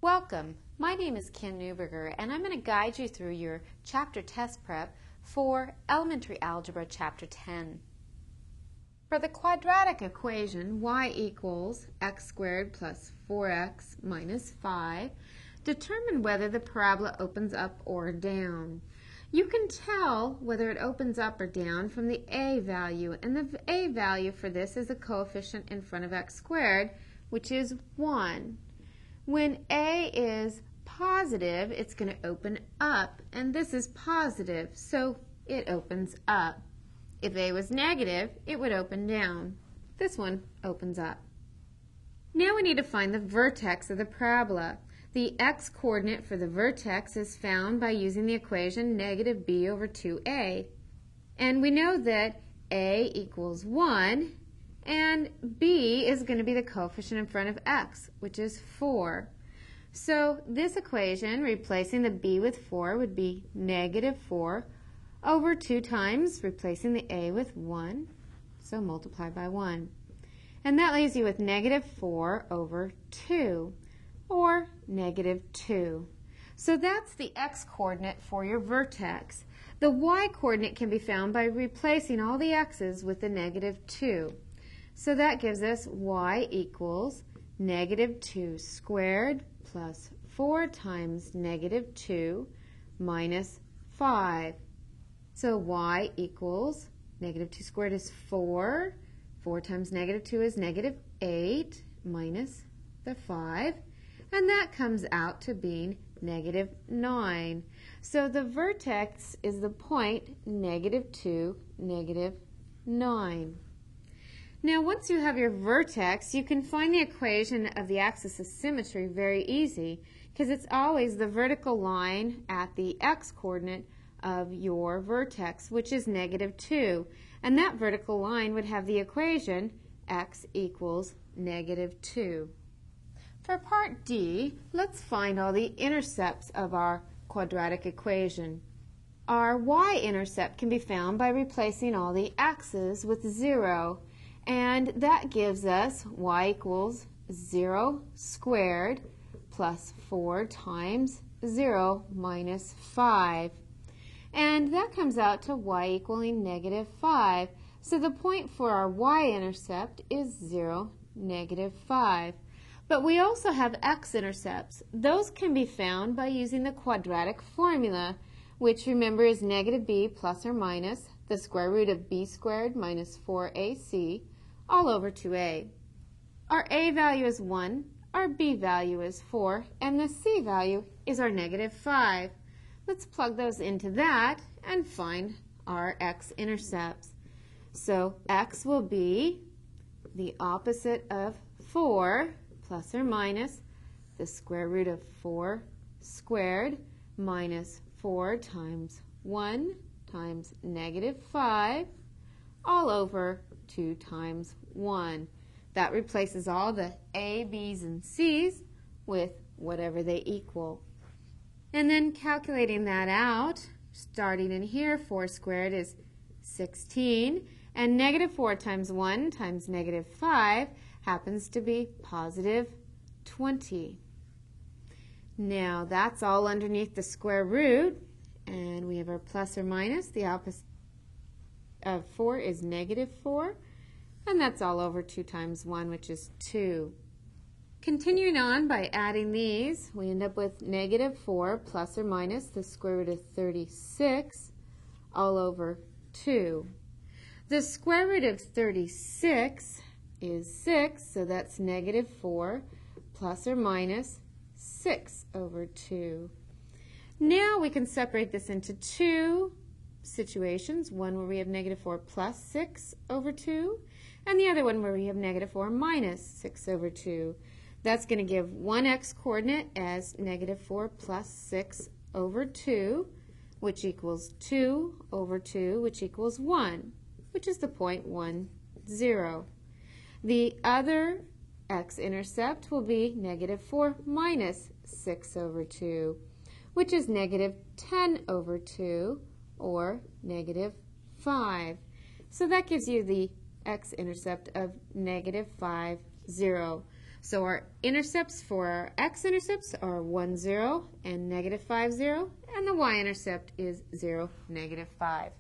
Welcome. My name is Kim Newberger, and I'm going to guide you through your chapter test prep for Elementary Algebra Chapter 10. For the quadratic equation y equals x squared plus 4x minus 5, determine whether the parabola opens up or down. You can tell whether it opens up or down from the a value, and the a value for this is a coefficient in front of x squared, which is 1. When a is positive, it's going to open up, and this is positive, so it opens up. If a was negative, it would open down. This one opens up. Now we need to find the vertex of the parabola. The x-coordinate for the vertex is found by using the equation negative b over 2a. And we know that a equals 1, and b is going to be the coefficient in front of x, which is 4. So this equation, replacing the b with 4, would be negative 4 over 2 times replacing the a with 1, so multiply by 1. And that leaves you with negative 4 over 2, or negative 2. So that's the x-coordinate for your vertex. The y-coordinate can be found by replacing all the x's with the negative 2. So that gives us y equals negative 2 squared plus 4 times negative 2 minus 5. So y equals negative 2 squared is 4. 4 times negative 2 is negative 8 minus the 5. And that comes out to being negative 9. So the vertex is the point negative 2, negative 9. Now once you have your vertex, you can find the equation of the axis of symmetry very easy because it's always the vertical line at the x-coordinate of your vertex, which is negative 2. And that vertical line would have the equation x equals negative 2. For part D, let's find all the intercepts of our quadratic equation. Our y-intercept can be found by replacing all the x's with 0. And that gives us y equals 0 squared plus 4 times 0 minus 5. And that comes out to y equaling negative 5. So the point for our y-intercept is 0, negative 5. But we also have x-intercepts. Those can be found by using the quadratic formula, which remember is negative b plus or minus the square root of b squared minus 4ac all over 2a. Our a value is 1, our b value is 4, and the c value is our negative 5. Let's plug those into that and find our x-intercepts. So x will be the opposite of 4 plus or minus the square root of 4 squared minus 4 times 1 times negative 5 all over 2 times 1. That replaces all the a, b's, and c's with whatever they equal. And then calculating that out, starting in here, 4 squared is 16, and negative 4 times 1 times negative 5 happens to be positive 20. Now that's all underneath the square root, and we have our plus or minus. The opposite of 4 is negative 4, and that's all over 2 times 1, which is 2. Continuing on by adding these, we end up with negative 4 plus or minus the square root of 36 all over 2. The square root of 36 is 6, so that's negative 4 plus or minus 6 over 2. Now we can separate this into two situations, one where we have negative 4 plus 6 over 2, and the other one where we have negative 4 minus 6 over 2. That's going to give one x-coordinate as negative 4 plus 6 over 2, which equals 2 over 2, which equals 1, which is the point 1, 0. The other x-intercept will be negative 4 minus 6 over 2, which is negative 10 over 2, or negative 5. So that gives you the x-intercept of negative 5, 0. So our intercepts for our x-intercepts are 1, 0 and negative 5, 0, and the y-intercept is 0, negative 5.